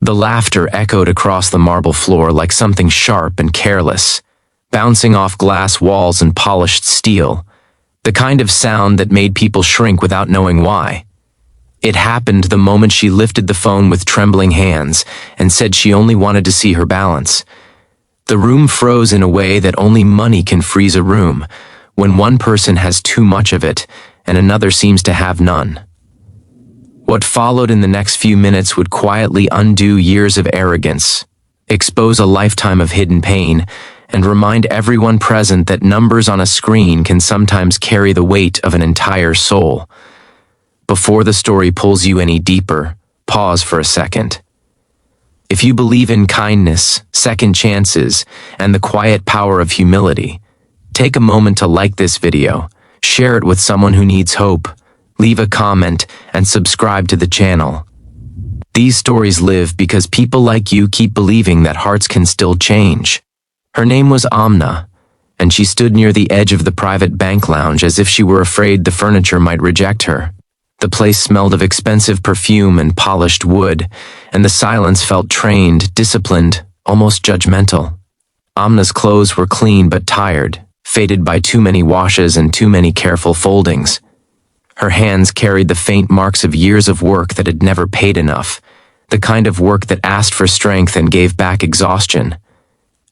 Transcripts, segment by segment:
The laughter echoed across the marble floor like something sharp and careless, bouncing off glass walls and polished steel, the kind of sound that made people shrink without knowing why. It happened the moment she lifted the phone with trembling hands and said she only wanted to see her balance. The room froze in a way that only money can freeze a room, when one person has too much of it and another seems to have none. What followed in the next few minutes would quietly undo years of arrogance, expose a lifetime of hidden pain, and remind everyone present that numbers on a screen can sometimes carry the weight of an entire soul. Before the story pulls you any deeper, pause for a second. If you believe in kindness, second chances, and the quiet power of humility, take a moment to like this video, share it with someone who needs hope, leave a comment, and subscribe to the channel. These stories live because people like you keep believing that hearts can still change. Her name was Amna, and she stood near the edge of the private bank lounge as if she were afraid the furniture might reject her. The place smelled of expensive perfume and polished wood, and the silence felt trained, disciplined, almost judgmental. Amna's clothes were clean but tired, faded by too many washes and too many careful foldings. Her hands carried the faint marks of years of work that had never paid enough, the kind of work that asked for strength and gave back exhaustion.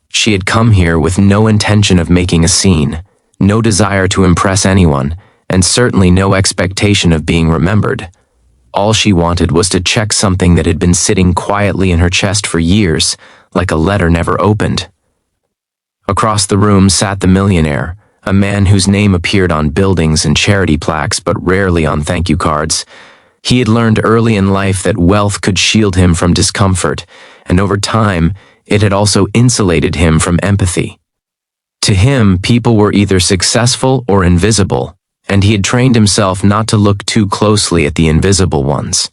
She had come here with no intention of making a scene, no desire to impress anyone, and certainly no expectation of being remembered. All she wanted was to check something that had been sitting quietly in her chest for years, like a letter never opened. Across the room sat the millionaire, a man whose name appeared on buildings and charity plaques but rarely on thank you cards. He had learned early in life that wealth could shield him from discomfort, and over time, it had also insulated him from empathy. To him, people were either successful or invisible, and he had trained himself not to look too closely at the invisible ones.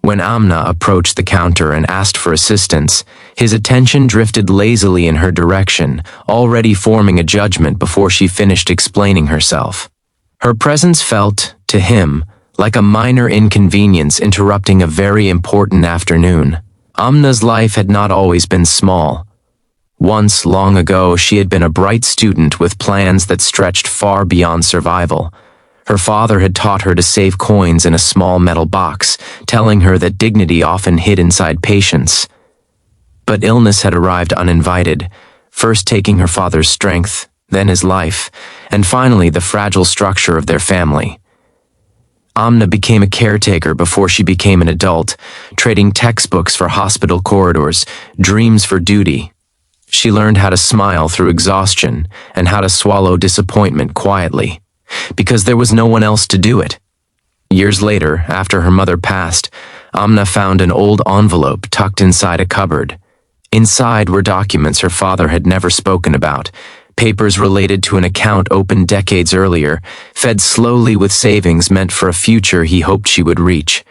When Amna approached the counter and asked for assistance, his attention drifted lazily in her direction, already forming a judgment before she finished explaining herself. Her presence felt, to him, like a minor inconvenience interrupting a very important afternoon. Amna's life had not always been small. Once, long ago, she had been a bright student with plans that stretched far beyond survival. Her father had taught her to save coins in a small metal box, telling her that dignity often hid inside patience. But illness had arrived uninvited, first taking her father's strength, then his life, and finally the fragile structure of their family. Amna became a caretaker before she became an adult, trading textbooks for hospital corridors, dreams for duty. She learned how to smile through exhaustion and how to swallow disappointment quietly, because there was no one else to do it. Years later, after her mother passed, Amna found an old envelope tucked inside a cupboard. Inside were documents her father had never spoken about, papers related to an account opened decades earlier, fed slowly with savings meant for a future he hoped she would reach.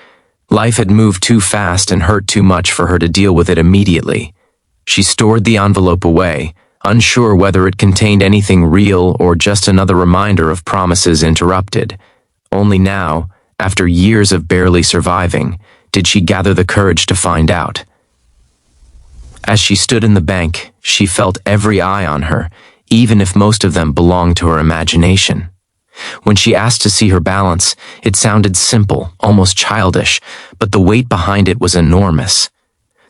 Life had moved too fast and hurt too much for her to deal with it immediately. She stored the envelope away, unsure whether it contained anything real or just another reminder of promises interrupted. Only now, after years of barely surviving, did she gather the courage to find out. As she stood in the bank, she felt every eye on her, even if most of them belonged to her imagination. When she asked to see her balance, it sounded simple, almost childish, but the weight behind it was enormous.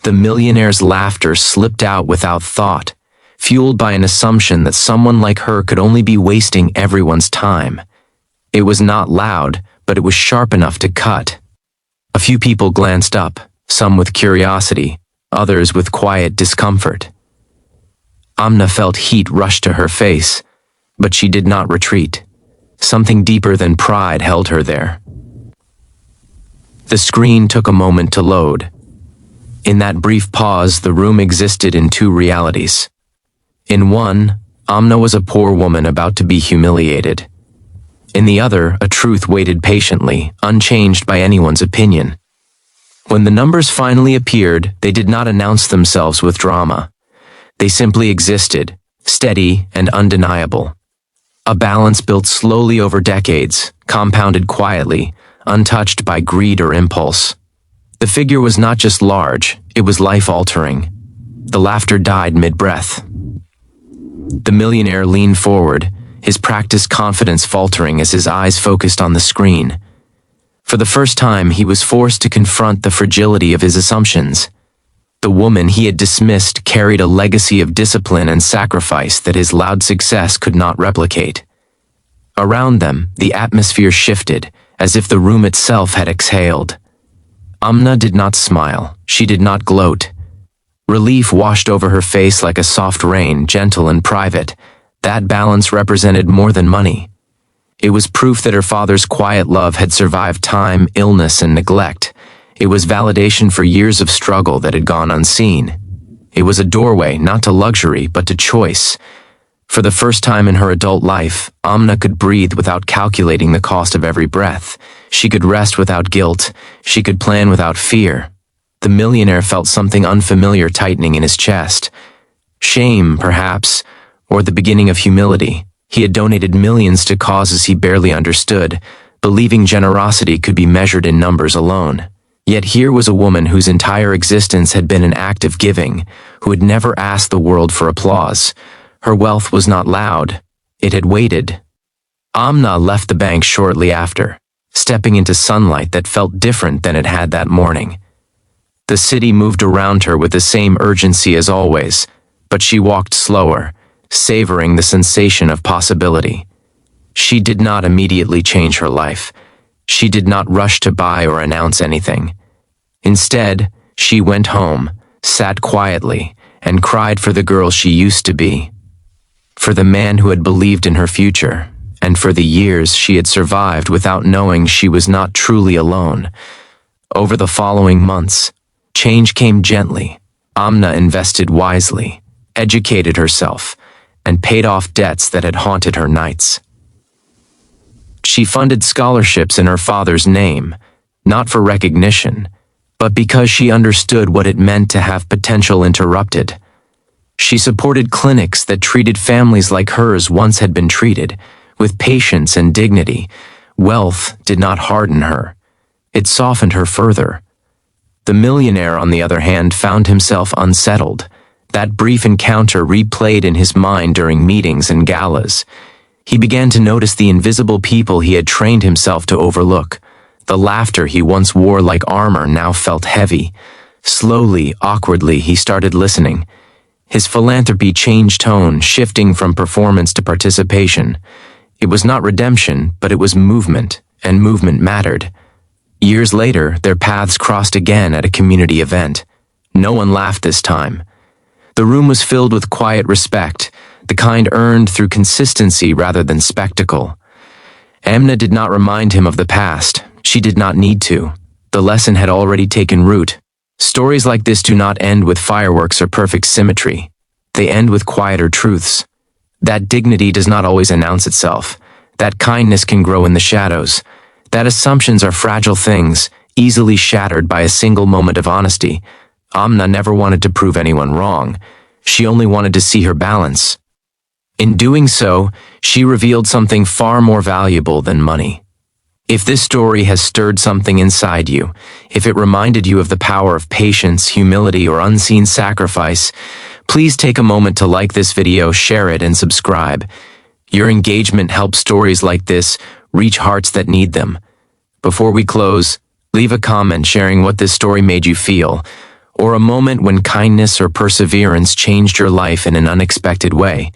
The millionaire's laughter slipped out without thought, fueled by an assumption that someone like her could only be wasting everyone's time. It was not loud, but it was sharp enough to cut. A few people glanced up, some with curiosity, others with quiet discomfort. Amna felt heat rush to her face, but she did not retreat. Something deeper than pride held her there. The screen took a moment to load. In that brief pause, the room existed in two realities. In one, Amna was a poor woman about to be humiliated. In the other, a truth waited patiently, unchanged by anyone's opinion. When the numbers finally appeared, they did not announce themselves with drama. They simply existed, steady and undeniable. A balance built slowly over decades, compounded quietly, untouched by greed or impulse. The figure was not just large, It was life-altering. The laughter died mid-breath. The millionaire leaned forward, his practiced confidence faltering as his eyes focused on the screen. For the first time, he was forced to confront the fragility of his assumptions. The woman he had dismissed carried a legacy of discipline and sacrifice that his loud success could not replicate. Around them, the atmosphere shifted, as if the room itself had exhaled. Amna did not smile. She did not gloat. Relief washed over her face like a soft rain, gentle and private. That balance represented more than money. It was proof that her father's quiet love had survived time, illness, and neglect. It was validation for years of struggle that had gone unseen. It was a doorway, not to luxury, but to choice. For the first time in her adult life, Amna could breathe without calculating the cost of every breath. She could rest without guilt. She could plan without fear. The millionaire felt something unfamiliar tightening in his chest. Shame, perhaps, or the beginning of humility. He had donated millions to causes he barely understood, believing generosity could be measured in numbers alone. Yet here was a woman whose entire existence had been an act of giving, who had never asked the world for applause. Her wealth was not loud. It had waited. Amna left the bank shortly after, stepping into sunlight that felt different than it had that morning. The city moved around her with the same urgency as always, but she walked slower, savoring the sensation of possibility. She did not immediately change her life. She did not rush to buy or announce anything. Instead, she went home, sat quietly, and cried for the girl she used to be. For the man who had believed in her future, and for the years she had survived without knowing she was not truly alone. Over the following months, change came gently. Amna invested wisely, educated herself, and paid off debts that had haunted her nights. She funded scholarships in her father's name, not for recognition, but because she understood what it meant to have potential interrupted. She supported clinics that treated families like hers once had been treated, with patience and dignity. Wealth did not harden her. It softened her further. The millionaire, on the other hand, found himself unsettled. That brief encounter replayed in his mind during meetings and galas. He began to notice the invisible people he had trained himself to overlook. The laughter he once wore like armor now felt heavy. Slowly, awkwardly, he started listening. His philanthropy changed tone, shifting from performance to participation. It was not redemption, but it was movement, and movement mattered. Years later, their paths crossed again at a community event. No one laughed this time. The room was filled with quiet respect, the kind earned through consistency rather than spectacle. Amna did not remind him of the past. She did not need to. The lesson had already taken root. Stories like this do not end with fireworks or perfect symmetry. They end with quieter truths. That dignity does not always announce itself. That kindness can grow in the shadows. That assumptions are fragile things, easily shattered by a single moment of honesty. Amna never wanted to prove anyone wrong. She only wanted to see her balance. In doing so, she revealed something far more valuable than money. If this story has stirred something inside you, if it reminded you of the power of patience, humility, or unseen sacrifice, please take a moment to like this video, share it, and subscribe. Your engagement helps stories like this reach hearts that need them. Before we close, leave a comment sharing what this story made you feel, or a moment when kindness or perseverance changed your life in an unexpected way.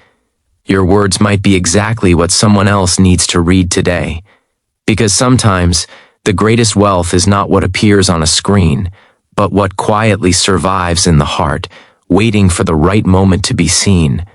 Your words might be exactly what someone else needs to read today. Because sometimes, the greatest wealth is not what appears on a screen, but what quietly survives in the heart, waiting for the right moment to be seen.